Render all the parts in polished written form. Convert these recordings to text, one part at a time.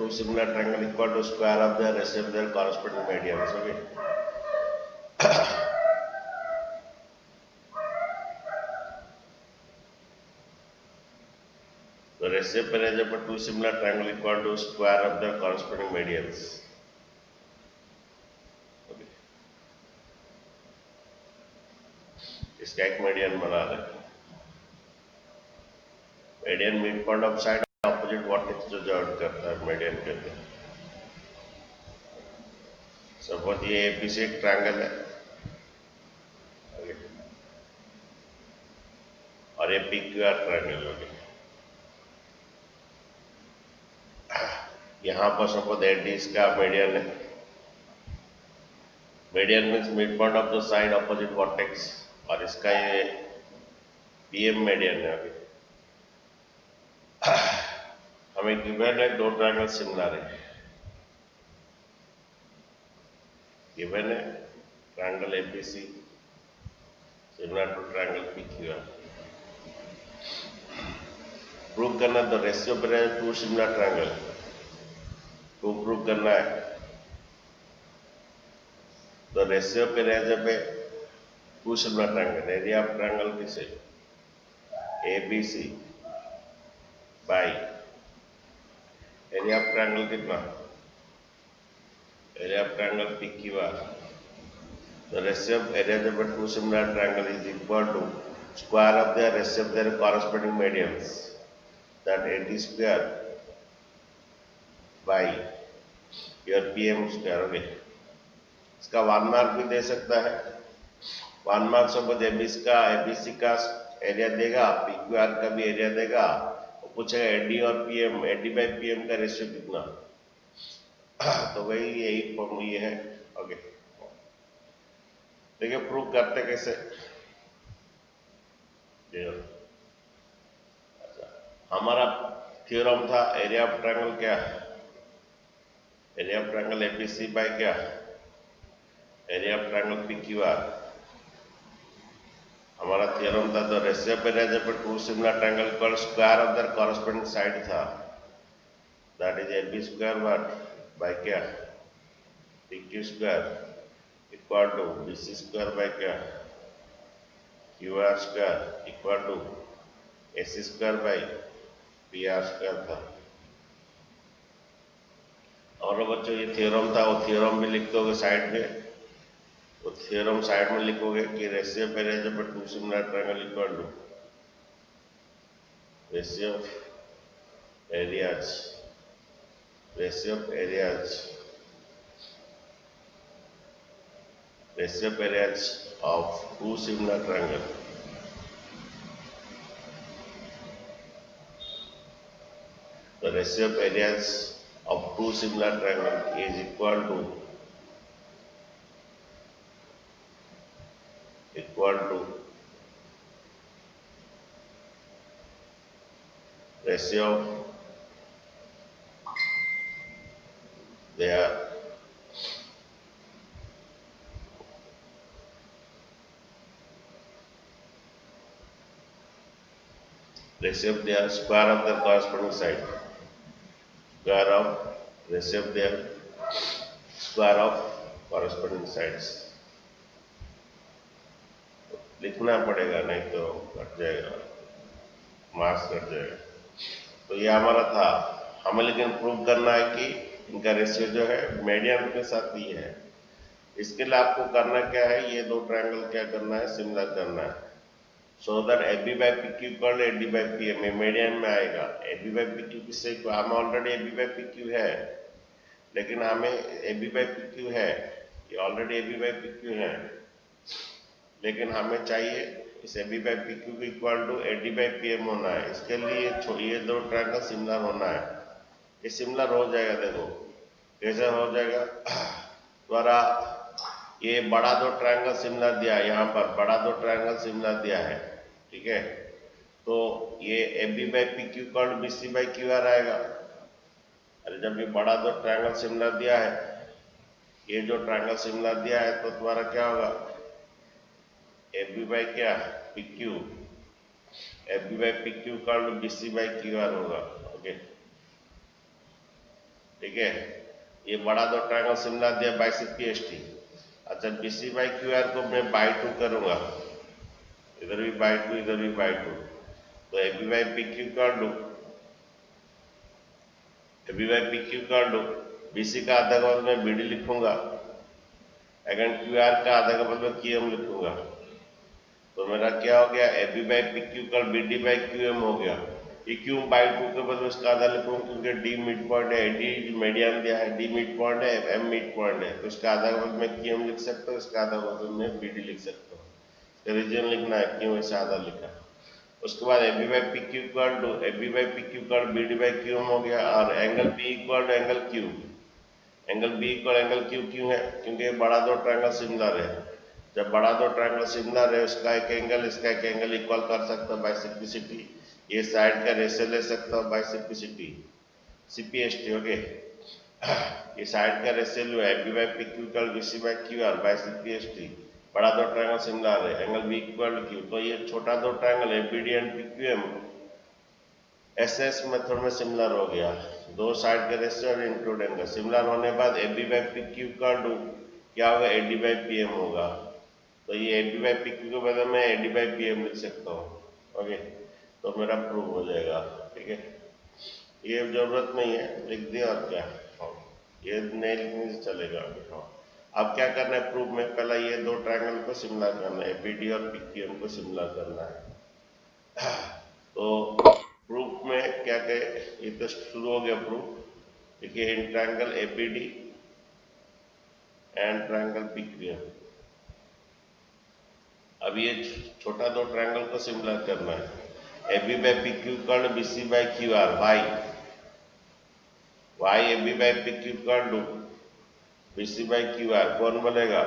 two similar triangle equal to square of their recipe their corresponding medians. Okay. The recipe is about two similar triangle equal to square of their corresponding medians. Okay. इसका एक median बना रहे. Median mid point of side opposite vertex जो join करता है median कहते हैं. Suppose ये एबीसी एक ट्रायंगल है. ओके. और ये पीक्यूआर ट्रायंगल हो गया. यहाँ पर सपोज एडी इसका मीडियन है. Median means mid point of the side opposite vertex और इसका ये पीएम मीडियन है. अभी हमें गिवन है दो ट्रायंगल सिमिलर है. गिवन है triangle ABC similar to triangle PQR. Prove करना the ratio between two similar triangle. तो प्रूव करना है द रेशियो पे पे two similar triangle. Area of triangle किसे ABC by area of triangle कितना area of triangle PQR. The ratio of area पे two similar triangle is equal to square of the ratio of their corresponding medians that AD square by your PM square. Okay. इसका 1 mark भी दे सकता है. 1 mark suppose ABC का area देगा, PQR का भी area देगा. वो पूछेगा एडी और पीएम, एडी बाई पीएम का रेशियो कितना. तो वही यही फॉर्म ये है. ओके. देखिए प्रूव करते कैसे. अच्छा, हमारा थ्योरम था एरिया ऑफ ट्रायंगल क्या है. Area of triangle ABC by क्या एरिया ऑफ ट्रायंगल पीक्यूआर. हमारा थ्योरम था तो रेशियो पे एरिया पे two similar triangle equal square of their corresponding side था. That is AB square what by क्या PQ square equal to BC square by क्या QR square equal to AC square by PR square था. और बच्चों ये theorem था. वो theorem भी लिख दोगे साइड में. वो थ्योरम साइड में लिखोगे कि रेशियो पे एरिया पे two similar triangle equal to ratio of areas ratio of areas ratio of areas of two similar triangle. The ratio of areas of two similar triangles is equal to ratio of their ratio of their square of their corresponding side. Square of ratio of their square of corresponding sides. लिखना पड़ेगा नहीं तो cut जाएगा, marks cut जाएगा. तो ये हमारा था. हमें लेकिन प्रूव करना है कि इनका रेशियो जो है मीडियन के साथ ही है. इसके लिए आपको करना क्या है, ये दो ट्रायंगल क्या करना है सिमिलर करना है. So that AB by PQ equal AD by PM median में आएगा. एबी बाई पीक्यू किससे हम ऑलरेडी एबी बाई पीक्यू है, लेकिन हमें एबी बाई पीक्यू है, ये ऑलरेडी एबी बाई पीक्यू है, लेकिन हमें चाहिए इस एबी बाई पीक्यू को equal to AD by PM होना है. इसके लिए ये दो ट्रायंगल सिमिलर होना है. ये सिमिलर हो जाएगा. देखो कैसे हो जाएगा. द्वारा ये बड़ा दो ट्रायंगल सिमिलर दिया है, यहाँ पर बड़ा दो ट्रायंगल सिमिलर दिया है. ठीक है. तो ये AB by PQ equal to BC by QR आएगा. अरे जब ये बड़ा दो ट्रायंगल सिमिलर दिया है, ये जो ट्रायंगल सिमिलर दिया है, तो तुम्हारा क्या होगा एबी बाई क्या PQ AB by PQ equal to BC by QR होगा. ओके. ठीक है। ये बड़ा दो ट्रायंगल सिमिलर दिया by C P S T. अच्छा BC बाई क्यू आर को मैं बाई 2 करूंगा, इधर भी बाई 2 इधर भी बाई 2, तो AB बाई पी क्यू कर लू, AB बाई पी क्यू कर लू, BC का आधा का मैं BD लिखूंगा, अगर QR का आधा का मैं QM लिखूंगा, तो मेरा क्या हो गया AB बाई पी क्यू कर BD बाई QM हो गया। ये क्यों बाई 2 के बदले इसका आधा लिखूंगा, क्योंकि D मिड पॉइंट है, D मीडियन दिया है, D मिड पॉइंट है, M मिड पॉइंट है, तो इसका आधा का बदले मैं QM लिख सकता हूँ, इसका आधा का बदले मैं BD लिख सकता हूँ। रीजन लिखना है, क्यों ऐसा आधा लिखा। उसके बाद AB by P Q equal to AB by P Q equal BD by Q हो गया, और angle B equal to angle Q। Angle B equal angle Q क्यों है, क्योंकि ये बड़ा दो ट्रायंगल सिमिलर है। जब बड़ा दो ट्रायंगल सिमिलर है, उसका एक एंगल इसका एक एंगल इक्वल कर सकता हूँ बाई सिंप्लिसिटी। ये साइड का रेशियो ले सकता हूँ बाई सिंप्लिसिटी, CPST। ओके, ये साइड का रेशियो लो AB by P Q equal BC by Q R by CPST। बड़ा दो ट्रायंगल सिमिलर है, angle B equal to Q, तो ये छोटा दो triangle ABD and PQM SS method में सिमिलर हो गया। दो साइड के रेशियो और इंक्लूड एंगल सिमिलर होने के बाद AB बाई पी क्यू कर लू, क्या होगा AD बाई PM होगा, तो ये AB बाई पी क्यू के बदले में AD बाई PM लिख सकता हूँ। ओके, तो मेरा प्रूव हो जाएगा। ठीक है, ये जरूरत नहीं है, लिख दिया और क्या, ये नहीं लिखने से चलेगा। हाँ, अब क्या करना है प्रूफ में, पहला ये दो ट्रायंगल को सिमिलर करना है, BD और PQM को सिमिलर करना है। तो प्रूफ में क्या कहे, ये तो शुरू हो गया प्रूफ। देखिए in triangle ABD and triangle PQM, अब ये छोटा दो ट्रायंगल को सिमिलर करना है। AB बाई PQ कर लो BC by QR, y AB by PQ कर लो BC बाई QR, कौन बोलेगा,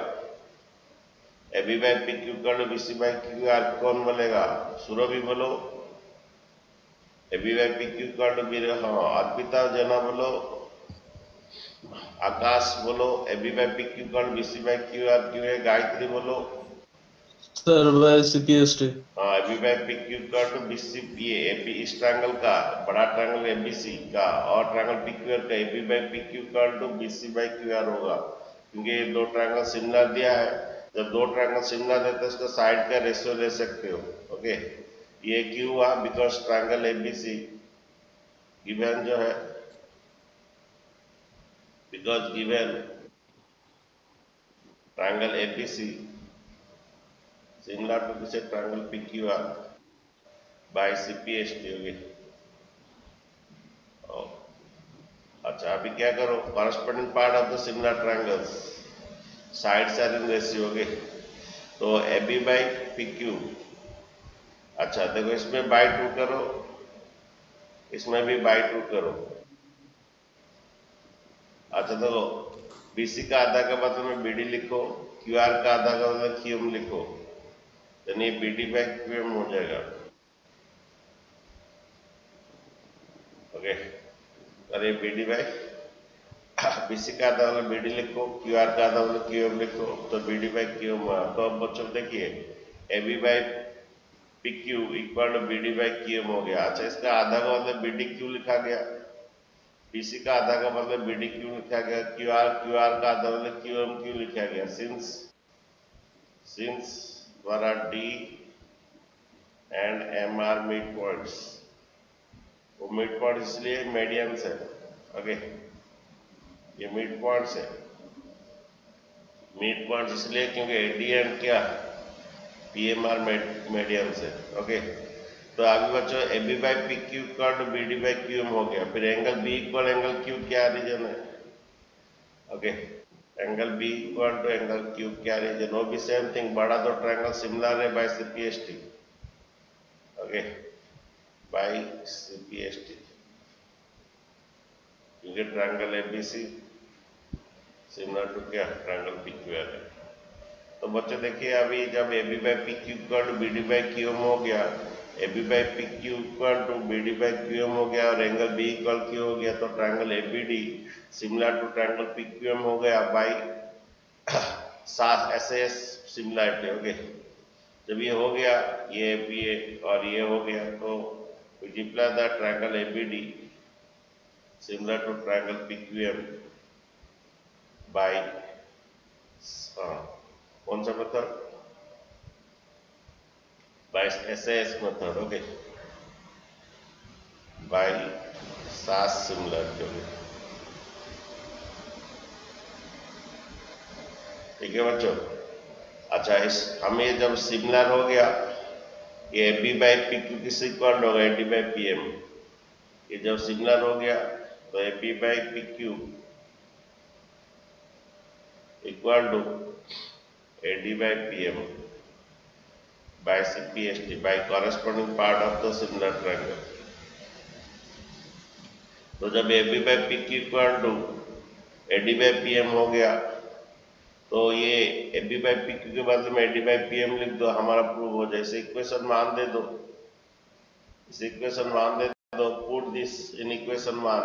AB बाई PQ कर लो BC बाई QR, कौन बोलेगा, सूरभ भी बोलो। AB बाई PQ कर लो मेरे, हाँ अर्पिता जना बोलो, आकाश बोलो। AB बाई PQ कर लो BC बाई QR क्यों है, गायत्री बोलो। Sir by CPST। हाँ AB बाई PQ कर लो BC, ये AB इस ट्रायंगल का बड़ा ट्रायंगल ABC का और ट्रायंगल PQR का AB बाई PQ कर लो BC बाई QR होगा, क्योंकि ये दो ट्रायंगल सिमिलर दिया है। जब दो ट्रायंगल सिमिलर है तो इसका साइड का रेशियो ले सकते हो। ओके, ये क्यों हुआ, बिकॉज ट्रायंगल ABC गिवन जो है, because given triangle ABC similar to किसे, ट्रायंगल PQR बाय CPST। होगी। अच्छा अभी क्या करो, corresponding part of the similar triangles, sides are in ratio. Okay, तो AB बाई PQ, अच्छा देखो इसमें बाई 2 करो, इसमें भी बाई 2 करो। अच्छा देखो BC का आधा का मतलब में BD लिखो, QR का आधा का मतलब QM लिखो, यानी BD बाई QM हो जाएगा। ओके, अरे BD बाई BC का आधा मतलब BD लिखो, QR का आधा मतलब QM लिखो, तो BD बाई QM। तो अब बच्चों देखिए AB by PQ equal to BD by QM हो गया। अच्छा इसका आधा का मतलब BD क्यों लिखा गया, BC का आधा का मतलब BD क्यों लिखा गया, QR का आधा मतलब QM क्यों लिखा गया, सिंस द्वारा D and M are mid points, वो मिड पॉइंट इसलिए मीडियंस है। ओके, ये मिड पॉइंट्स है, मिड पॉइंट इसलिए क्योंकि AD एंड क्या PMR मीडियंस है। ओके, तो अभी बच्चों AB by PQ equal to BD by QM हो गया, फिर angle B equal angle Q क्या रीजन है। Okay, angle B equal to angle Q क्या रीजन, वो भी सेम थिंग, बड़ा दो ट्रायंगल सिमिलर है by CPST। Okay, by CPST, क्योंकि ट्रायंगल ABC सिमिलर टू क्या ट्रायंगल PQR है। तो बच्चों देखिए अभी जब AB by PQ equal to BD by QM हो गया, AB by PQ equal to BD by QM हो गया और एंगल B इक्वल Q हो गया, तो triangle ABD similar to triangle PQM हो गया बाई SAS सिमिलरिटी। ओके, जब ये हो गया, ये और ये हो गया, तो multiply the triangle ABD similar to triangle PQM by कौन सा method, by SAS method, okay, by SAS similar, ठीक है बच्चों। अच्छा, इस हमें जब सिमिलर हो गया, ये AB बाई PQ किस इक्वल होगा, AD बाई PM। ये जब सिमिलर हो गया तो AB by PQ equal to AD by PM by CPST by corresponding part of the similar triangle। तो जब AB by PQ equal to AD by PM हो गया तो ये AB बाई PQ के बदले में AD बाई PM लिख दो, हमारा प्रूव हो जाए। इसे इक्वेशन मान दे दो, इसे इक्वेशन मान दे दो, पुट दिस इन इक्वेशन मान।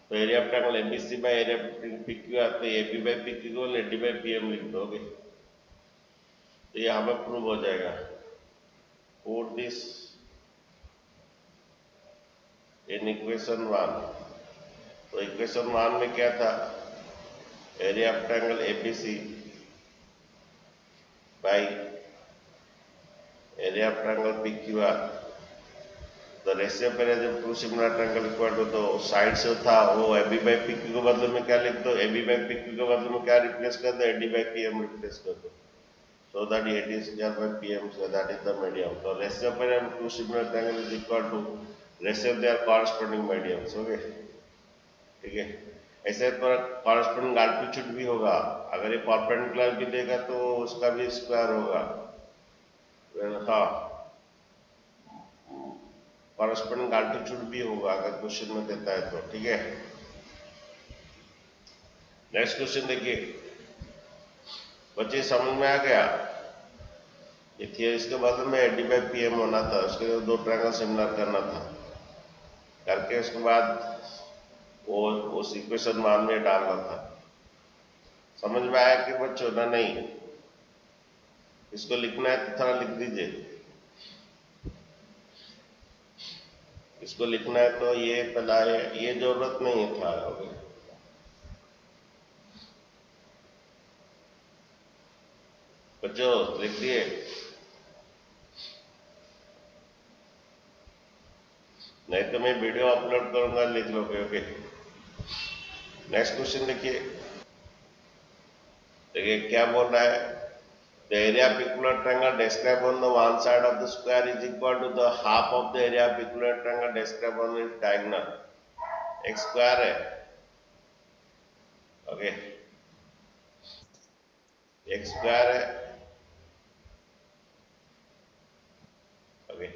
तो area of triangle ABC by area of PQ आते हैं, AB बाई PQ को AD बाई PM लिख दोगे तो ये हमें प्रूव हो जाएगा। Put this in equation 1। तो इक्वेशन 1 में क्या था, area of triangle ABC by area of triangle PQR। The ratio of area of two similar triangle equal to, तो साइड से था वो AB बाई PQ के बदले में क्या लिख दो, AB बाई PQ के बदले में क्या रिप्लेस कर दो, AD बाई PM रिप्लेस कर दो, so that AD square by PM square, that is the medium। तो ratio of area of two similar triangle is equal to ratio of their corresponding mediums, okay, ठीक है। ऐसे तो corresponding altitude भी होगा, अगर ये परपेंडिकुलर भी देगा तो उसका भी स्क्वायर होगा, हाँ, कॉरस्पॉन्डिंग अल्टीट्यूड भी होगा अगर क्वेश्चन में देता है तो, ठीक है। नेक्स्ट क्वेश्चन देखिए बच्चे, समझ में आ गया, ये थी इसके बदले में AD बाई PM होना था, उसके लिए दो ट्रायंगल सिमिलर करना था, करके उसके बाद वो उस इक्वेशन मान में डालना था। समझ में आया कि बच्चों ना, नहीं, इसको लिखना है तो थोड़ा लिख दीजिए, इसको लिखना है तो ये पहला है, ये जरूरत नहीं था, बच्चों लिख दिए, नहीं तो मैं वीडियो अपलोड करूंगा, लिख लोगे, ओके। नेक्स्ट क्वेश्चन देखिए, देखिए क्या बोल रहा है, the area of equilateral triangle described on the one side of the square is equal to the half of the area of equilateral triangle described on its diagonal। एक square है, okay, एक square है, okay,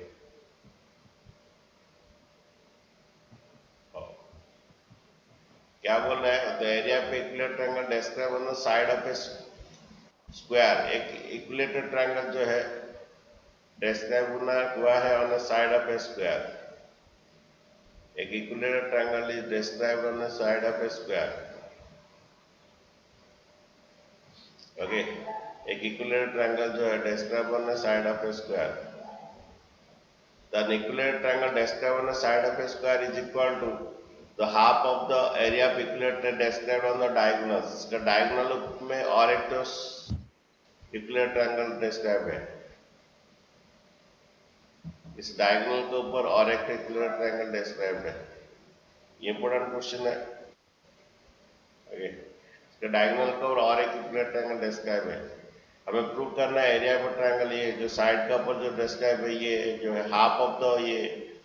क्या बोल रहा है, the area of equilateral triangle described on the side of a square, एक equilateral triangle जो है डिस्क्राइब हुआ है on the side of a square, एक equilateral triangle is described on the side of a square, okay, एक equilateral triangle जो है describe on the side of a square, the equilateral triangle describe on the side of a square is equal to the half of the area of equilateral described on the diagonals. इसका diagonal में और एक तो equilateral triangle describe है, इस diagonal के ऊपर और एक इक्विलेटरल ट्रायंगल डिस्क्राइब्ड है, ये इंपॉर्टेंट क्वेश्चन है, ओके, इसका डायगोनल के ऊपर और एक इक्विलेटरल ट्रायंगल डिस्क्राइब है, हमें प्रूव करना है एरिया ऑफ ट्रायंगल, ये जो साइड का ऊपर जो डिस्क्राइब है ये जो है हाफ ऑफ द ये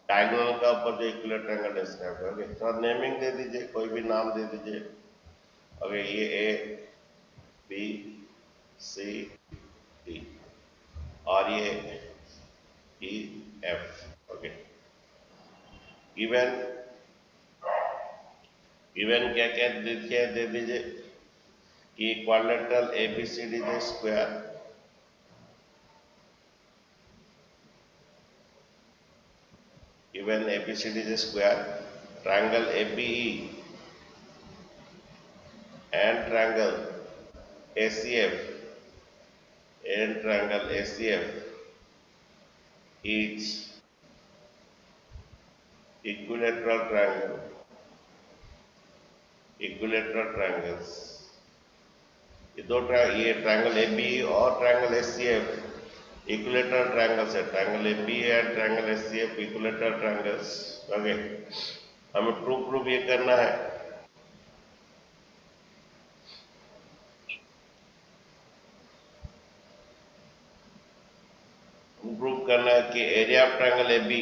डायगोनल का ऊपर जो इक्विलेटरल ट्रायंगल डिस्क्राइब है, ओके। तो नेमिंग दे दीजिए, कोई भी नाम दे दीजिए, ओके, ये A B C D और ये E F, ओके। गिवन क्या क्या देखिए, दे दीजिए कि quadrilateral ABCD is square, given ABCD is square, triangle ABE and triangle ACF is equilateral triangle equilateral triangles, ये ट्रायंगल ए बी और triangle S C F equilateral triangles है। Triangle A B and triangle S C F equilateral triangles. Okay, हमें proof ये करना है। Prove करना है कि area of triangle A B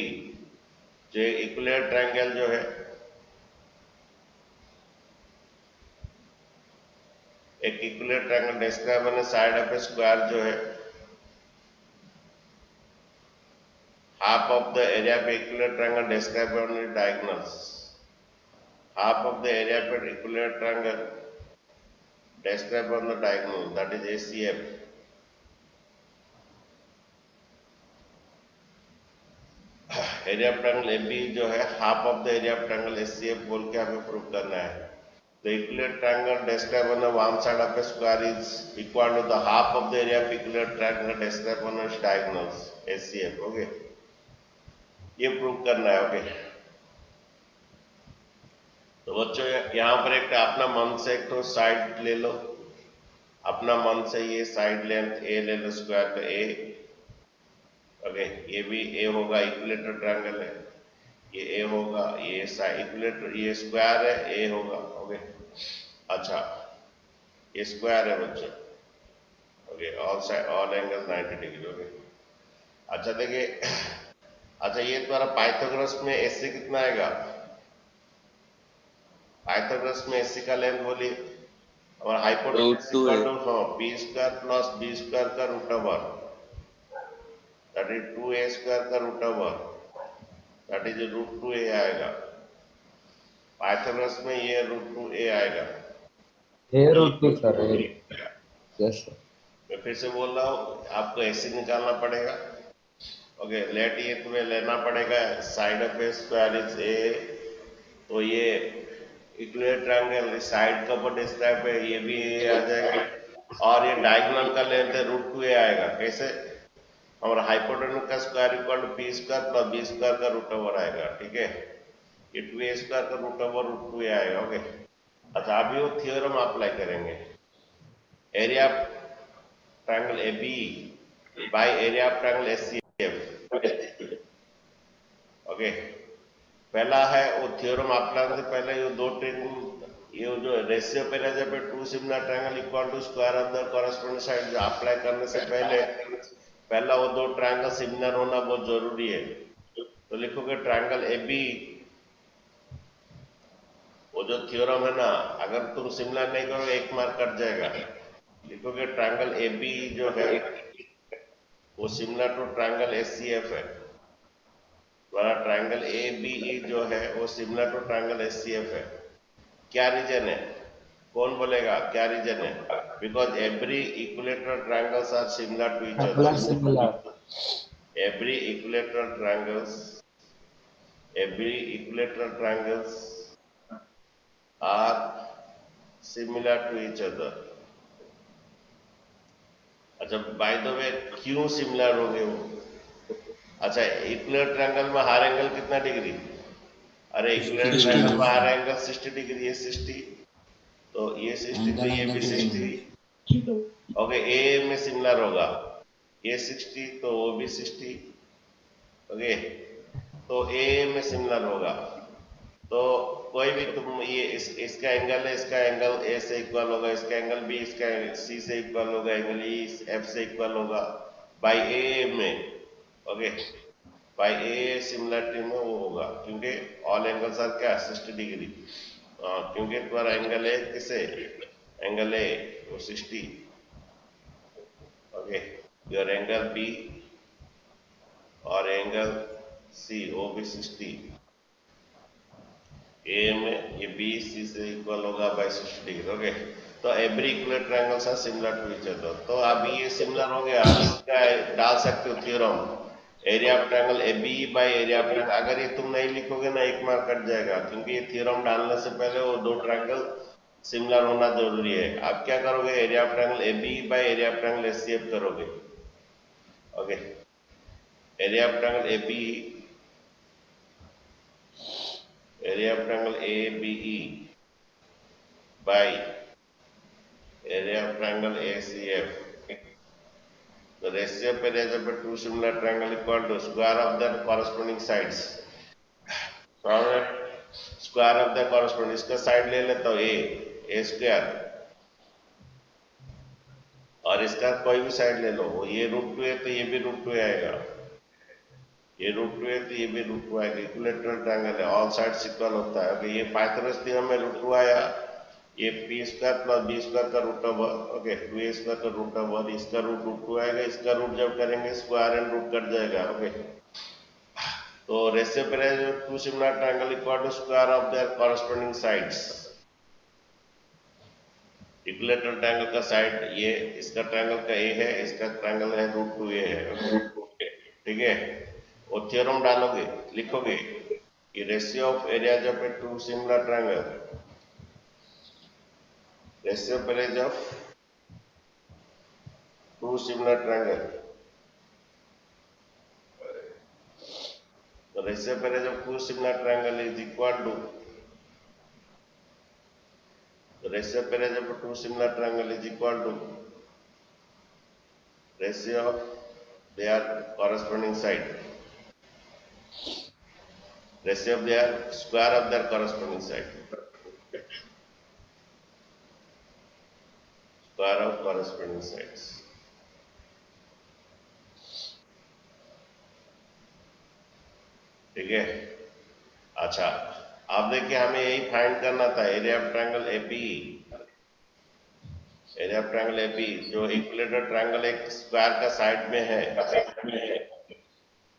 जो इक्विलेटरल ट्रायंगल जो है, एक इक्विलेटरल ट्रायंगल डिस्क्राइब करने साइड ऑफ ए स्क्वायर जो है half of the area of equilateral triangle described on the diagonals. Half of the area of an equilateral triangle described on the diagonal, that is ACF. Area of triangle AB जो है half of the area of triangle SCF बोल के हमें prove करना है। The equilateral triangle described on the one side of a square is equal to the half of the area of equilateral triangle described on its diagonals SCF. Okay, ये prove करना है। Okay, तो बच्चों यहाँ पर एक अपना मन से एक तो साइड ले लो, अपना मन से ये साइड लेंथ ए ले लो, स्क्वायर का ए। ओके, ये भी ए होगा, इक्विलेटरल ट्रायंगल है, ये ए होगा, ये साइड इक्विलेटर, ये स्क्वायर है, ए होगा। ओके, अच्छा ये स्क्वायर है बच्चों। Okay, all side all angle 90 degree. Okay, अच्छा देखिए, अच्छा ये तुम्हारा पाइथागोरस में एसी कितना आएगा? पाइथागोरस में एसी का लेंथ बोलिए, और hypotenuse equal to B square plus B square का root over, that is 2a square का root over, that is root 2a आएगा। पाइथागोरस में ये रूट 2a आएगा। A root 2 sir, yes sir. मैं फिर से बोल रहा हूँ, आपको एसी निकालना पड़ेगा। ओके, लेट ये तुम्हें लेना पड़ेगा side of a square is a, तो ये इक्विलेटरल ट्रायंगल साइड का ऊपर डिस्क्राइब है, ये भी ए आ जाएगा, और ये डायगोनल का लेंथ है रूट 2a आएगा। कैसे? हमारा हाइपोटेनस का square equal to B square plus B square का रूट ओवर आएगा। ठीक है, ये 2a स्क्वायर का रूट ओवर रूट 2a आएगा। ओके, अच्छा अभी वो थ्योरम अप्लाई करेंगे। Area of triangle A B by area of triangle S C F. Okay, पहला है वो थ्योरम अप्लाई करने से पहले ये दो ये जो रेशियो पे रह जाए two similar triangle equal to square of the corresponding side, जो अप्लाई करने से पहला वो दो ट्रायंगल सिमिलर होना बहुत जरूरी है। तो लिखोगे ट्रायंगल ए बी, वो जो थ्योरम है ना, अगर तुम सिमिलर नहीं करोगे एक मार्क कट जाएगा। लिखोगे ट्रायंगल ए बी जो है वो similar to triangle S C F है। तुम्हारा ट्रायंगल ए बी ई जो है वो similar to triangle S C F है। क्या रीजन है? कौन बोलेगा क्या रीजन है? Because every equilateral triangles are similar to each other. Every equilateral triangles are similar to each other. अच्छा, बाय द वे क्यों सिमिलर होंगे वो? अच्छा, इक्विलेटरल ट्रायंगल में हर एंगल कितना डिग्री? अरे इक्विलेटरल ट्रायंगल में हर एंगल 60 डिग्री, ये 60, तो ये 60, तो ये भी 60। ओके, ए में सिमिलर होगा, ये 60 तो वो भी 60। ओके, तो ए में सिमिलर होगा, तो कोई भी तुम ये इसका एंगल है, इसका एंगल ए से इक्वल होगा, इसका एंगल बी इसका सी से इक्वल होगा, एंगल ई एफ से इक्वल होगा बाय ए में। ओके, बाय ए सिमिलरिटी में वो होगा, क्योंकि ऑल एंगल्स आर क्या 60 डिग्री, क्योंकि तुम्हारा एंगल है किसे, एंगल ए वो 60। ओके, योर एंगल बी और एंगल सी वो भी 60, ए में ये बी सी से इक्वल होगा बाय 60 डिग्री। ओके, तो every equilateral triangles are similar to each other. तो अभी ये सिमिलर हो गया, इसका डाल सकते हो theorem, area of triangle A B by area of triangle. अगर ये तुम नहीं लिखोगे ना एक मार्क कट जाएगा, क्योंकि ये थ्योरम डालने से पहले वो दो ट्रायंगल सिमिलर होना जरूरी है। आप क्या करोगे, area of triangle A B by area of triangle S C F करोगे। Okay, area of triangle A B, area of triangle A B E by area of triangle ACF. The ratio of areas of two similar triangle equal to square of their corresponding sides. Square of the corresponding, इसका side ले लेता हूँ ए square, और इसका कोई भी side ले लो, वो ये √2 है तो ये भी √2 आएगा, ये √2 है तो ये भी √2 आएगा। इक्विलेटरल ट्रायंगल है, ऑल साइड्स इक्वल होता है। ओके, ये पाइथागोरस थ्योरम में √2 आया, ये p square plus b square का root over, okay 2a square का रूट ओवर, इसका रूट √2 आएगा, इसका रूट जब करेंगे स्क्वायर एंड रूट कट जाएगा। ओके, तो रेशियो पे two similar triangle equal to square of their corresponding sides. Equilateral triangle का साइड ये, इसका ट्रायंगल का ए है, इसका ट्रायंगल है √2a है, ठीक है। वो थ्योरम डालोगे, लिखोगे कि ratio of areas of a two similar triangle, ratio of areas of two similar triangle, the ratio of areas of two similar triangle is equal to, the ratio of areas of two similar triangle is equal to ratio of their corresponding side, ratio of their square of their corresponding side, square of corresponding sides। ठीक है, अच्छा आप देखिए हमें यही find करना था, area of triangle AP, area of triangle AP जो इक्विलेटरल ट्रायंगल एक स्क्वायर का साइड में है,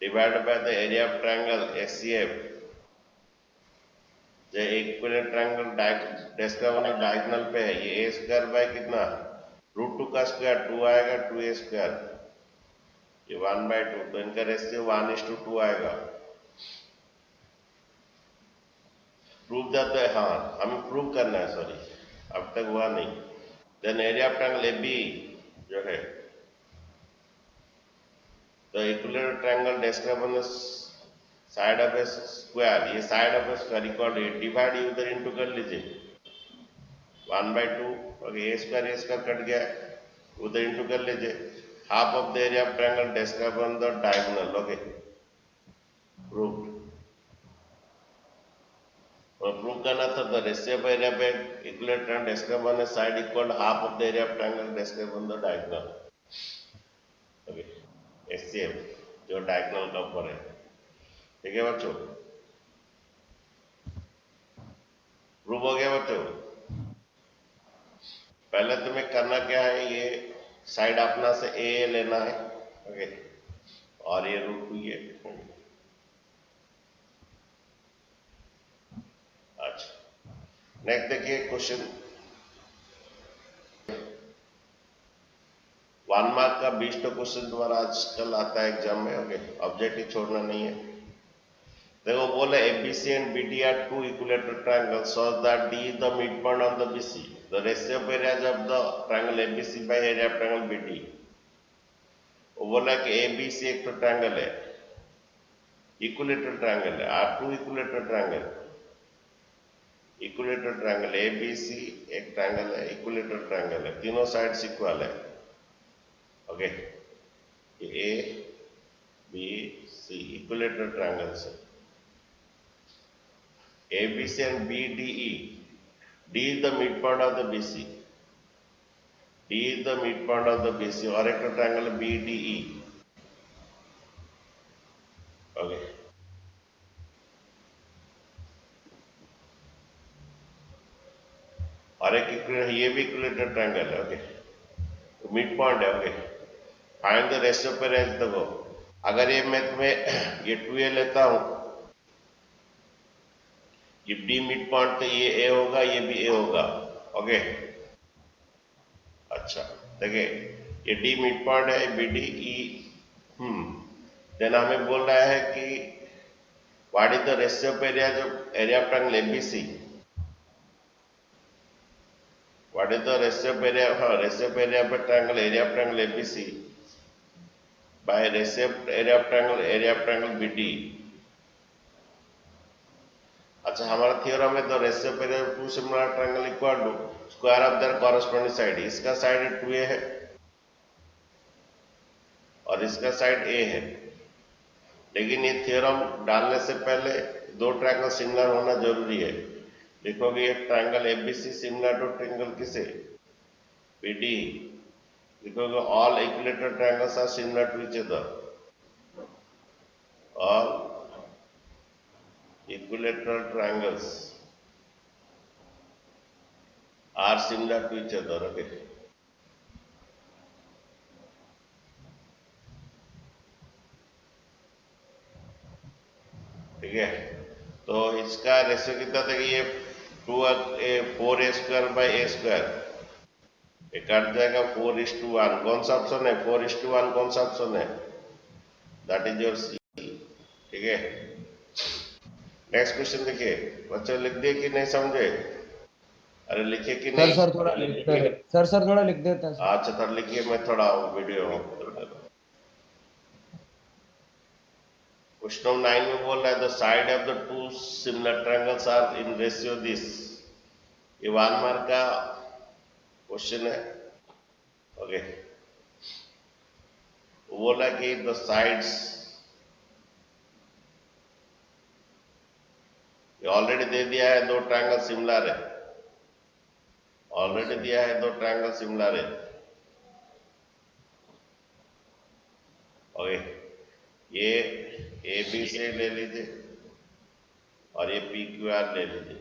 divided by the area of triangle HCF, जो इक्विलेटरल ट्रायंगल डेस्क्राइब डायगोनल पे है, ये ए स्क्वायर बाय कितना √2 का स्क्वायर 2 आएगा, 2a स्क्वायर, ये 1/2, तो इनका रेशियो 1:2 आएगा। प्रूव दैट, हाँ हमें प्रूव करना है, सॉरी अब तक हुआ नहीं। Then area of triangle AB जो है, तो equilateral triangle describe on the side of a square, ये side of a square equal to, divide उधर इनटू कर लीजिए 1/2, ओके ए स्क्वायर कट गया, उधर इनटू कर लीजिए, half of the area of triangle describe on the diagonal. Okay, prove, और prove करना था द रेशियो ऑफ एरिया पे equilateral triangle describe on a side equal to half of the area of triangle describe on the diagonal. Okay, HCF जो diagonal का ऊपर है, ठीक है बच्चों, प्रूव हो गया बच्चों। पहले तुम्हें करना क्या है, ये साइड अपना से ए लेना है, ओके, और ये √2 ये, अच्छा नेक्स्ट देखिए क्वेश्चन 1 मार्क का 20 क्वेश्चन तुम्हारा आजकल आता है एग्जाम में। ओके, ऑब्जेक्टिव छोड़ना नहीं है। देखो बोले ABC and BD are two equilateral triangle so that D is the mid point of the BC, the ratio of areas of the triangle ABC by area of triangle BD। वो बोला कि ABC एक तो triangle है, equilateral triangle है, R2 equilateral triangle, equilateral triangle ABC एक triangle है, equilateral triangle है, तीनों साइड्स इक्वल है। Okay, A B C equilateral triangles है, ABC and BDE, D is the midpoint of the BC, D is the midpoint of the BC, और एक triangle BDE। Okay, और एक ये भी इक्विलेटरल ट्रायंगल है। ओके, तो मिड पॉइंट है। ओके, फाइंड द रेशियो पे रेंज। देखो अगर ये मैं तुम्हें ये 2a लेता हूं, ये D मिड पॉइंट, तो ये A होगा, ये भी A होगा। ओके, अच्छा देखिए ये D मिड पॉइंट है, BDE, देन हमें बोल रहा है कि what is the ratio of area, जो area of triangle ABC, what is the ratio of area, हाँ ratio of area of triangle, area of triangle ABC by ratio of area of triangle BD। अच्छा, हमारा theorem है the ratio period of two similar triangle equal to square of their corresponding side. इसका side 2a है और इसका side a है, लेकिन ये थ्योरम डालने से पहले दो ट्रायंगल सिमिलर होना जरूरी है। लिखोगे एक triangle ABC similar to triangle किसे, पीडी। लिखोगे all equilateral triangles are similar to each other, ऑल equilateral triangles are similar to each other. Okay, ठीक है। तो इसका रेशियो कितना था कि ये 4a² बाई a², ये कट जाएगा 4:1। कौन सा ऑप्शन है 4:1? कौन सा ऑप्शन है? That is your C. ठीक है, नेक्स्ट क्वेश्चन देखिए। बच्चों लिख दिए कि नहीं समझे? अरे लिखे कि नहीं? सर थोड़ा लिखते हैं सर थोड़ा लिख देते हैं। अच्छा थोड़ा लिखिए, मैं थोड़ा वीडियो क्वेश्चन 9 में बोल रहा है the side of the two similar triangles are in ratio this. ये 1 मार्क का क्वेश्चन है। ओके, वो बोला कि द साइड्स, ये ऑलरेडी दे दिया है दो ट्रायंगल सिमिलर है, ऑलरेडी दिया है दो ट्रायंगल सिमिलर है। ओके, ये ए बी से ले लीजिए और ये पी क्यू आर ले लीजिए।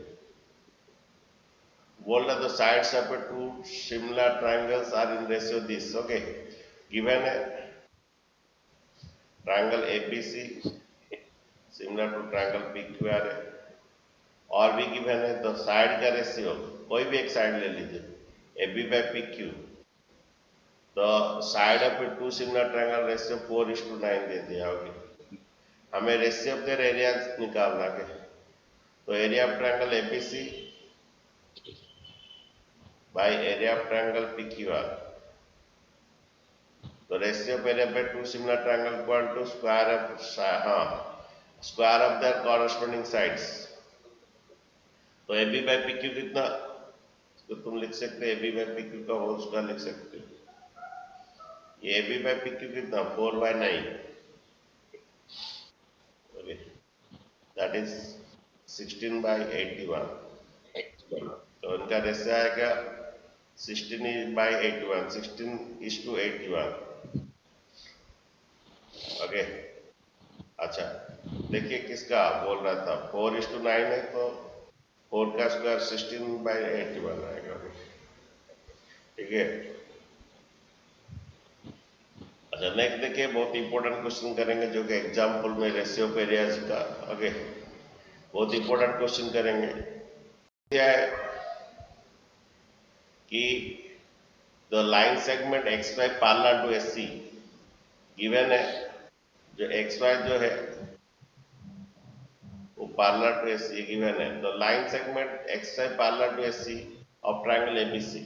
बोल रहा the sides of two similar triangles are in ratio this. Okay, given है triangle ABC similar to triangle P Q R है, और भी गिवन है द साइड का रेशियो, कोई भी एक साइड ले लीजिए, A B by P Q. The side of two similar triangle ratio 4:9 दे दिया। ओके, हमें रेशियो ऑफ देयर एरिया निकालना है। तो area of triangle ABC by area of triangle P Q R. तो ratio of area by two similar triangle equal to square of square of their corresponding sides. तो A B by P Q कितना, तो तुम लिख सकते A B by P Q का whole square लिख सकते हो। ये A B by P Q कितना 4/9, ओके, दैट इज 16/81। तो इनका रेशियो आएगा 16/81, 16:81। ओके, अच्छा देखिए किसका बोल रहा था 4:9 है, तो 4 का स्क्वायर 16/81 आएगा। ठीक है, अच्छा नेक्स्ट देखिए, बहुत इंपॉर्टेंट क्वेश्चन करेंगे जो कि एग्जाम्पल में रेशियो ऑफ एरियाज का। ओके, बहुत इंपॉर्टेंट क्वेश्चन करेंगे। क्या है कि the line segment X Y parallel to S C given है, जो एक्स वाई जो है वो parallel to S C given है। The line segment X Y parallel to S C of triangle ABC,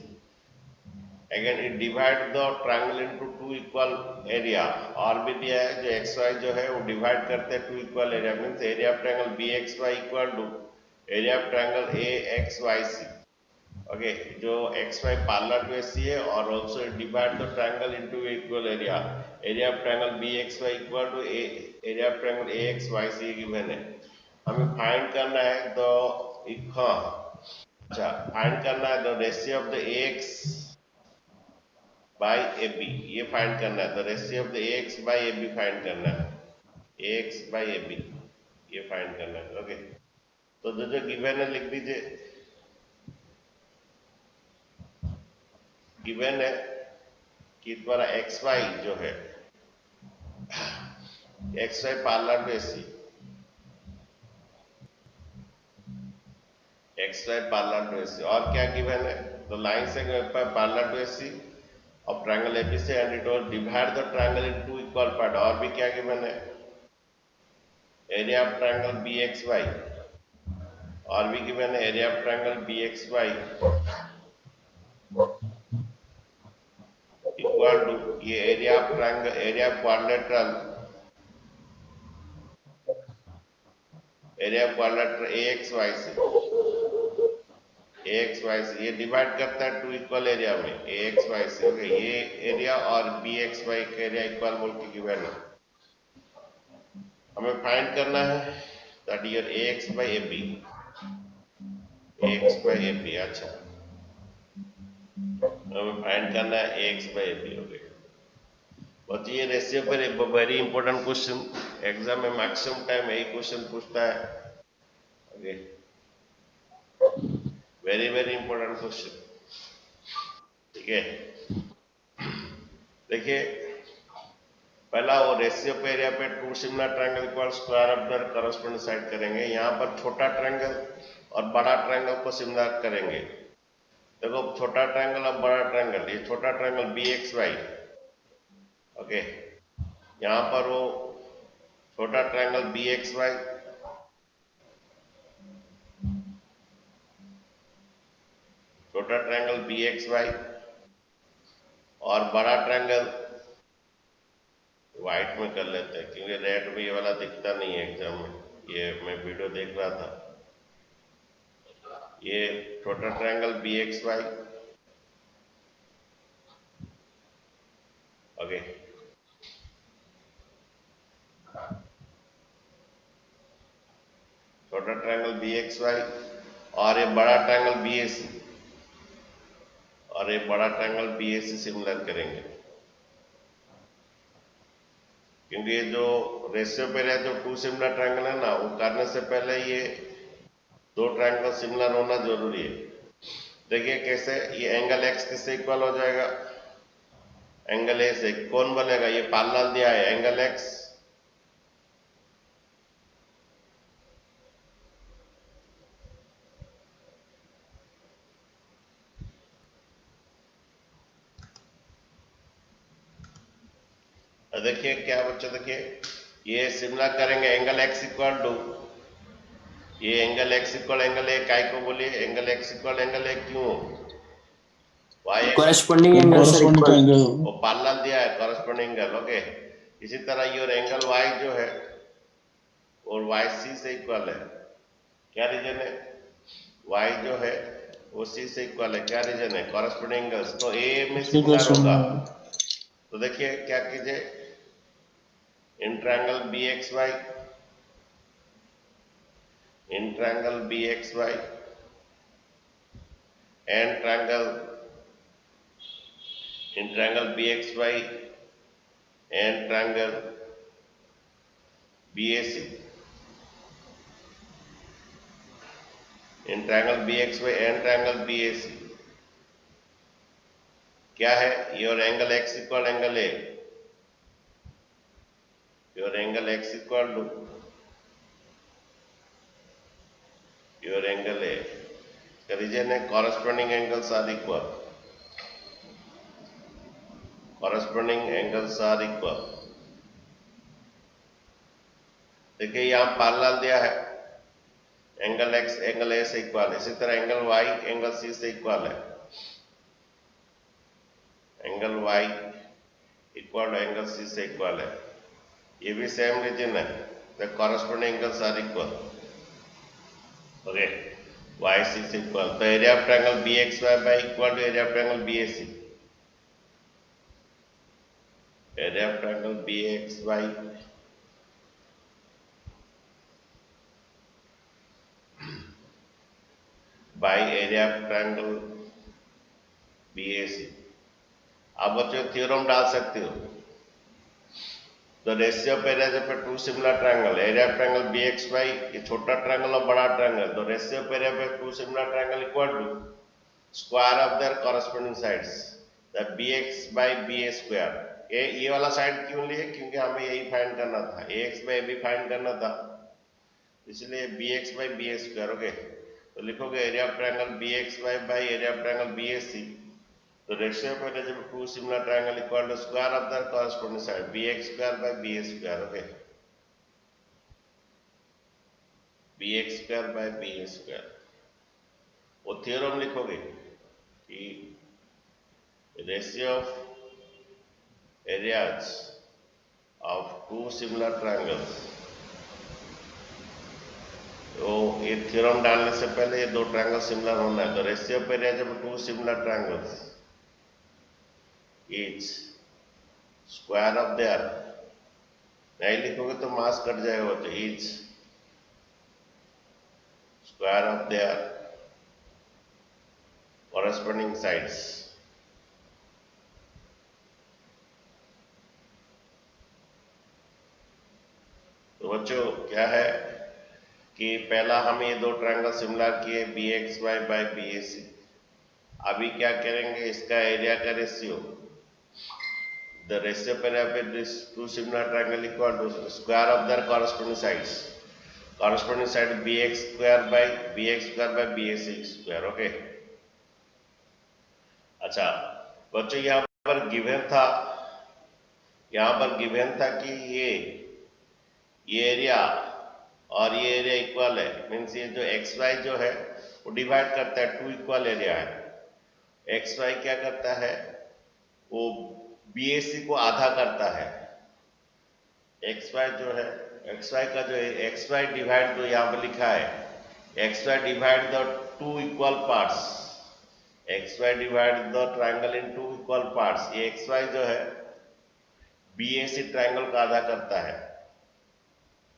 again it divide the triangle into two equal area. और भी दिया है जो एक्स वाई जो है वो डिवाइड करते हैं two equal area, means area of triangle B X Y equal to area of triangle A X Y C. Okay, जो X Y parallel to S C है और also divide the triangle into equal area, area of triangle B X Y equal to area of triangle A X Y C given है। हमें find करना है the अच्छा find करना है the ratio of the A X by A B, ये find करना है। The ratio of the A X by A B find करना है, A X by A B ये फाइंड करना है। ओके, तो जो गिवन है लिख दीजिए। गिवन है कि तुम्हारा एक्स वाई जो है X Y parallel to AC, X Y parallel to AC, और क्या गिवन है तो line segment parallel to AC of triangle ABC and it will divide the triangle into equal part। और भी क्या गिवन है एरिया ऑफ ट्रायंगल BXY, और भी गिवन है area of triangle BXY equal to ये area of triangle area of quadrilateral area of quadrilateral AXY से, AXY से ये डिवाइड करता है टू इक्वल एरिया में AXY से। ओके, ये एरिया और BXY का एरिया इक्वल बोल के गिवन है। हमें फाइंड करना है that year AX by AB, AX by AB। अच्छा, हमें फाइंड करना है AX by AB। ओके, और ये रेशियो पर एक वेरी इंपॉर्टेंट क्वेश्चन, एग्जाम में मैक्सिमम टाइम यही क्वेश्चन पूछता है। Okay, very very important question. ठीक है, देखिए पहला वो रेशियो पे एरिया पे two similar triangle equal square of their corresponding side करेंगे। यहाँ पर छोटा ट्रायंगल और बड़ा ट्रायंगल को सिमिलर करेंगे। देखो छोटा ट्रायंगल और बड़ा ट्रायंगल, ये छोटा ट्रायंगल BXY। ओके, यहाँ पर वो छोटा ट्रायंगल BXY, छोटा ट्रायंगल BXY और बड़ा ट्रायंगल व्हाइट में कर लेते हैं क्योंकि रेड में ये वाला दिखता नहीं है एग्जाम में। ये मैं वीडियो देख रहा था। ये छोटा ट्रायंगल BXY। ओके, छोटा ट्रायंगल BXY और ये बड़ा ट्रायंगल BAC, और ये बड़ा ट्रायंगल BAC सिमिलर करेंगे क्योंकि ये जो रेशियो पे है जो टू सिमिलर ट्रायंगल है ना, वो करने से पहले ये दो ट्रायंगल सिमिलर होना जरूरी है। देखिए कैसे, ये एंगल X किससे इक्वल हो जाएगा, एंगल A से। कौन बनेगा, ये पैरेलल दिया है एंगल X, देखिए क्या बच्चों, देखिए ये सिमिलर करेंगे एंगल X इक्वल टू, ये angle X equal angle A, काय को बोलिए angle X equal angle A क्यों, corresponding angle sir corresponding equal angle वो पैरेलल दिया है कॉरेस्पॉन्डिंग एंगल। ओके, इसी तरह ये एंगल Y जो है और YC से इक्वल है। क्या रीजन है, Y जो है वो C से इक्वल है, क्या रीजन है, कॉरेस्पॉन्डिंग एंगल्स। तो A में सिमिलर होगा। तो देखिए क्या कीजिए, in triangle BXY, in triangle BXY and triangle, in triangle BXY and triangle BAC, in triangle BXY and triangle BAC क्या है, your angle X equal angle A, your angle X equal to your angle A। Reason है corresponding angles are equal, corresponding angles are equal. देखिए यहाँ parallel दिया है, angle X angle A से equal है, इसी तरह एंगल Y एंगल C से इक्वल है, angle Y equal angle C से इक्वल है। ये भी सेम रीजन है, the corresponding angles are equal. Okay, YC से इक्वल, तो area of triangle BXY by equal to area of triangle BAC, area of triangle BXY by area of triangle BAC। आप बच्चों theorem डाल सकते हो, the ratio of areas of two similar triangle, area of triangle BXY, ये छोटा triangle और बड़ा triangle, the ratio of area of two similar triangle equal to square of their corresponding sides, that BX by BA square. ये वाला side क्यों लिए, क्योंकि हमें यही फाइंड करना था, AX by AB फाइंड करना था, इसलिए BX by BA square. Okay, तो लिखोगे area of triangle BXY by area of triangle BAC, तो ratio of area of two similar triangle equal to square of their corresponding side, BX square by BA square. Okay, BX square by BA square. वो theorem लिखोगे कि ratio of areas of two similar triangles तो ये theorem डालने से पहले ये दो ट्रायंगल सिमिलर होना है, तो रेशियो ऑफ एरिया जब two similar triangles is square of their, नहीं लिखोगे तो मास कट जाएगा, तो is square of their corresponding sides. तो बच्चों क्या है कि पहला हम ये दो ट्रायंगल सिमिलर किए B X Y by B A C. अभी क्या करेंगे, इसका एरिया का रेशियो, द रेशियो पर two similar triangle equal to square of their corresponding sides, corresponding side B X square by B A C square. Okay, अच्छा बच्चों यहाँ पर गिवन था, कि ये एरिया और ये एरिया इक्वल है, मीन्स ये जो एक्स वाई जो है वो डिवाइड करता है, टू इक्वल एरिया है। एक्स वाई क्या करता है, वो बी ए सी को आधा करता है। एक्स वाई जो है, एक्स वाई का जो है, एक्स वाई डिवाइड जो यहाँ पर लिखा है, X Y divide the two equal parts, X Y divide the triangle in two equal parts. ये एक्स वाई जो है बी ए सी ट्रायंगल का आधा करता है,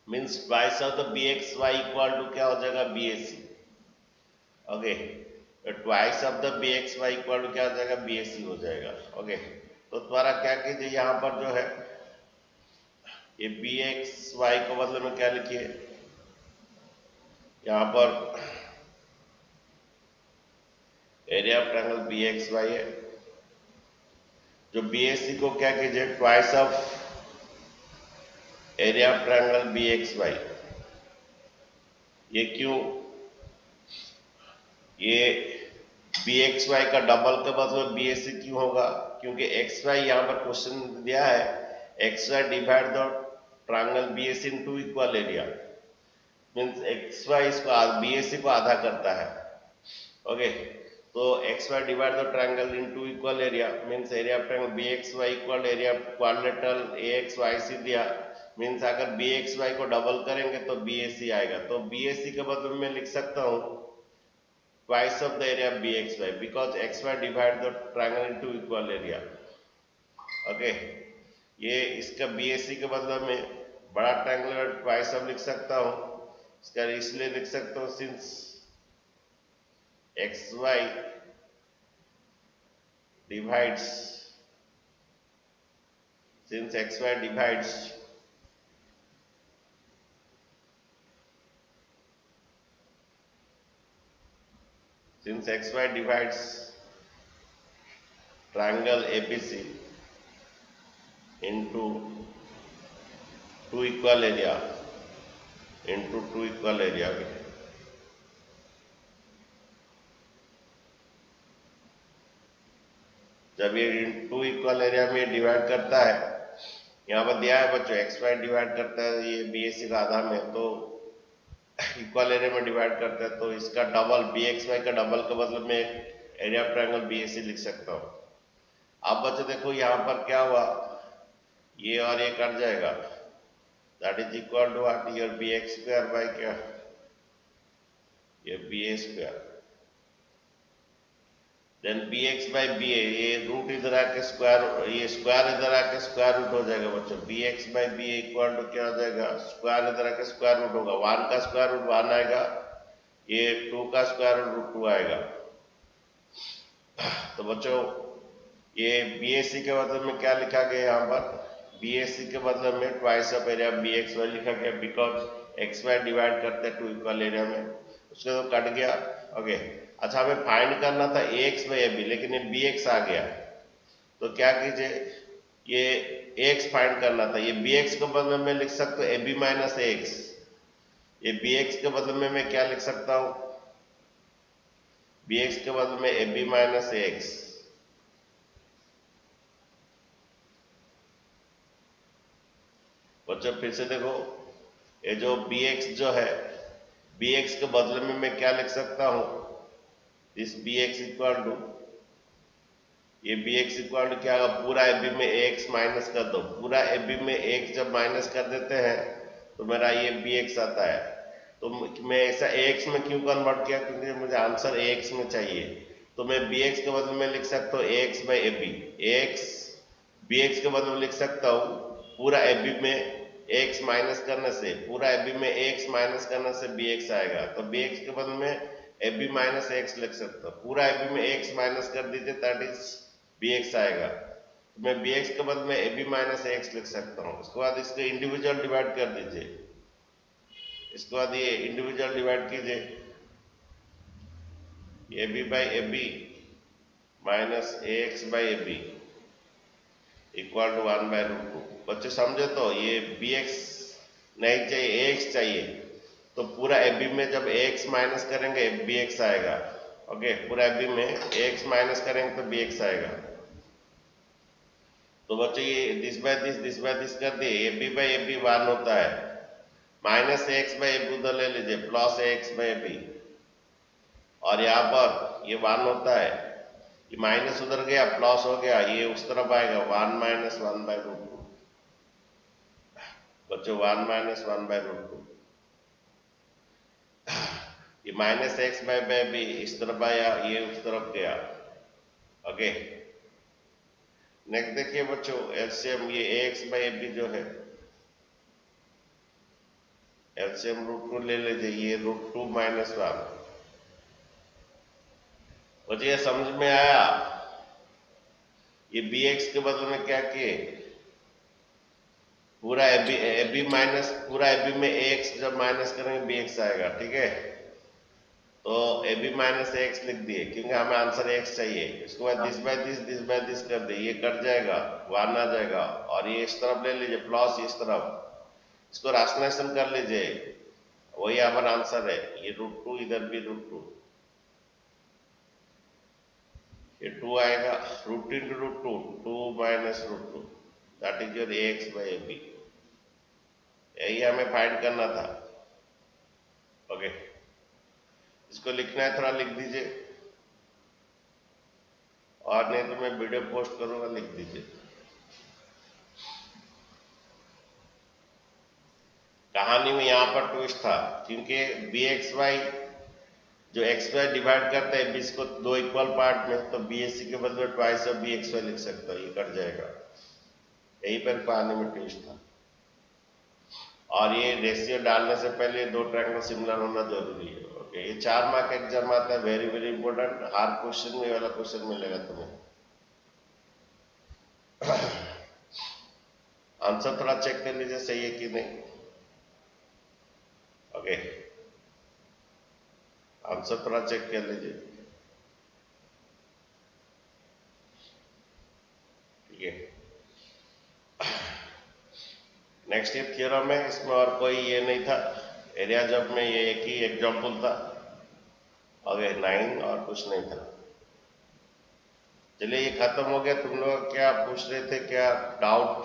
means twice of the B X Y equal to क्या हो जाएगा, B A C. Okay, twice of the B X Y equal to क्या हो जाएगा, बी ए सी हो जाएगा। ओके, तो तुम्हारा क्या कीजिए, यहाँ पर जो है ये बी एक्स वाई को बदले में क्या लिखिए, यहाँ पर area of triangle B X Y है, जो बी ए सी को क्या कीजिए, twice of area of triangle B X Y. ये क्यों, ये बी एक्स वाई का डबल के बदले बी ए सी क्यों होगा, क्योंकि एक्स वाई यहाँ पर क्वेश्चन दिया है, X Y divide the triangle B A C in two equal area, means X Y इसको बी ए सी को आधा करता है। ओके, तो X Y divide the triangle in two equal area, means area of triangle B X Y equal area quadrilateral A X Y C दिया, means अगर B X Y को double करेंगे तो बी ए सी आएगा, तो B A सी के बदले में लिख सकता हूँ twice of the area B X Y, because X Y divide the triangle into equal area. Okay, ये इसका बी ए सी के बदले में बड़ा ट्रायंगल ट्वाइस ऑफ लिख सकता हूँ, इसका इसलिए लिख सकता हूँ since X Y divides, since xy divides triangle ABC into two equal area जब ये टू इक्वल एरिया में डिवाइड करता है, यहाँ पर दिया है बच्चों एक्स वाई डिवाइड करता है ये बी ए सी का आधा में, तो इक्वल एरिया में डिवाइड करता है, तो इसका डबल बी एक्स वाई का डबल के बदले में area of triangle B A सी लिख सकता हूँ। अब बच्चों देखो यहाँ पर क्या हुआ, ये और ये कट जाएगा, that is equal to what, your B X square by क्या, ये B A square, then B X by B A, ये रूट इधर आके स्क्वायर, ये स्क्वायर इधर आके स्क्वायर रूट हो जाएगा बच्चों, B X by B A equal to क्या हो जाएगा, स्क्वायर इधर आके स्क्वायर रूट होगा, 1 का स्क्वायर रूट 1 आएगा, ये 2 का स्क्वायर रूट 2 आएगा। तो बच्चों ये बी ए सी के बदले में क्या लिखा गया, यहाँ पर बी ए सी के बदले में twice of area B X Y लिखा गया, बिकॉज एक्स वाई डिवाइड करते हैं टू इक्वल एरिया में, उसके तो कट गया। ओके, अच्छा हमें फाइंड करना था ए एक्स बाई ए बी, लेकिन ये बी एक्स आ गया, तो क्या कीजिए, ये ए एक्स फाइंड करना था, ये बी एक्स के बदले में लिख सकते हो A B minus A X, ये बी एक्स के बदले में मैं क्या लिख सकता हूँ, बी एक्स के बदले में A B minus A X. बच्चों फिर से देखो, ये जो बी एक्स जो है, बी एक्स के बदले में मैं क्या लिख सकता हूँ, इस बी एक्स इक्वल टू, ये बी एक्स इक्वल टू क्या होगा, पूरा ए बी में ए एक्स माइनस कर दो, पूरा ए बी में ए एक्स जब माइनस कर देते हैं तो मेरा ये बी एक्स आता है, तो मैं ऐसा ax में क्यों कन्वर्ट किया, क्योंकि मुझे आंसर ax में चाहिए। तो मैं bx के बदले में लिख सकता हूँ ax by ab, ax bx के बदले में लिख सकता हूँ पूरा ab में x माइनस करने से, पूरा ab में x माइनस करने से bx आएगा, तो bx के बदले में ab माइनस x लिख सकता हूँ, पूरा ab में x माइनस कर दीजिए, दैट इज bx आएगा। तो मैं bx के बदले में ab माइनस x लिख सकता हूँ। उसके बाद इसको इंडिविजुअल डिवाइड कर दीजिए, इसके बाद ये इंडिविजुअल डिवाइड कीजिए, ab by ab minus ax by ab equal to 1 by root 2। बच्चे समझे? तो ये bx नहीं चाहिए, ax चाहिए, तो पूरा ab में जब ax माइनस करेंगे bx आएगा। ओके, पूरा ab में ax माइनस करेंगे तो bx आएगा। तो बच्चे ये दिस बाय दिस कर दिए, ab बाई ab 1 होता है, माइनस एक्स बाई ab उधर ले लीजिए, प्लस एक्स बाई ab, और यहाँ पर ये 1 होता है, ये माइनस उधर गया, प्लस हो गया, ये उस तरफ आएगा 1 माइनस 1 बाई रूट 2। बच्चों 1 माइनस 1 बाई रूट 2, ये माइनस एक्स बाई ab इस तरफ आया, ये उस तरफ गया। ओके, नेक्स्ट देखिए बच्चों, एलसीएम ये ax बाई ab जो है, एलसीएम रूट 2 ले लीजिए, ये रूट 2 माइनस 1। बच्चे समझ में आया? ये bx के बदले में क्या किए, पूरा ab माइनस, पूरा ab में ax जब माइनस करेंगे bx आएगा। ठीक है, तो ab माइनस x लिख दिए, क्योंकि हमें आंसर x चाहिए। इसके बाद दिस बाय दिस कर दिए, ये कट जाएगा, 1 आ जाएगा, और ये इस तरफ ले लीजिए, प्लस इस तरफ, इसको राशनलाइजेशन कर लीजिए, वही हमारा आंसर है। ये रूट 2, इधर भी रूट 2, ये 2 आएगा, root into root 2, 2 minus root 2, that is your ax by ab। यही हमें फाइंड करना था। ओके, इसको लिखना है थोड़ा लिख दीजिए, और नहीं तो मैं वीडियो पोस्ट करूंगा, लिख दीजिए। कहानी में यहाँ पर ट्विस्ट था, क्योंकि bxy जो xy डिवाइड करता है बीस को दो इक्वल पार्ट में, तो bsc के बदले ट्वाइस ऑफ bxy लिख सकता हूँ, ये कट जाएगा। यही पर कहानी में ट्विस्ट था। और ये रेशियो डालने से पहले दो ट्रायंगल सिमिलर होना जरूरी है। ओके, ये 4 मार्क एग्जाम आता है, वेरी वेरी इंपॉर्टेंट, हर क्वेश्चन में वाला क्वेश्चन मिलेगा तुम्हें। आंसर थोड़ा चेक कर लीजिए सही है कि नहीं। ओके, आंसर थोड़ा चेक कर लीजिए। ठीक है, नेक्स्ट ये थ्योरम है, इसमें और कोई ये नहीं था, एरिया जॉब में ये एक ही एग्जाम्पल था, ओके 9 और कुछ नहीं था। चलिए ये खत्म हो गया। तुम लोग क्या पूछ रहे थे, क्या डाउट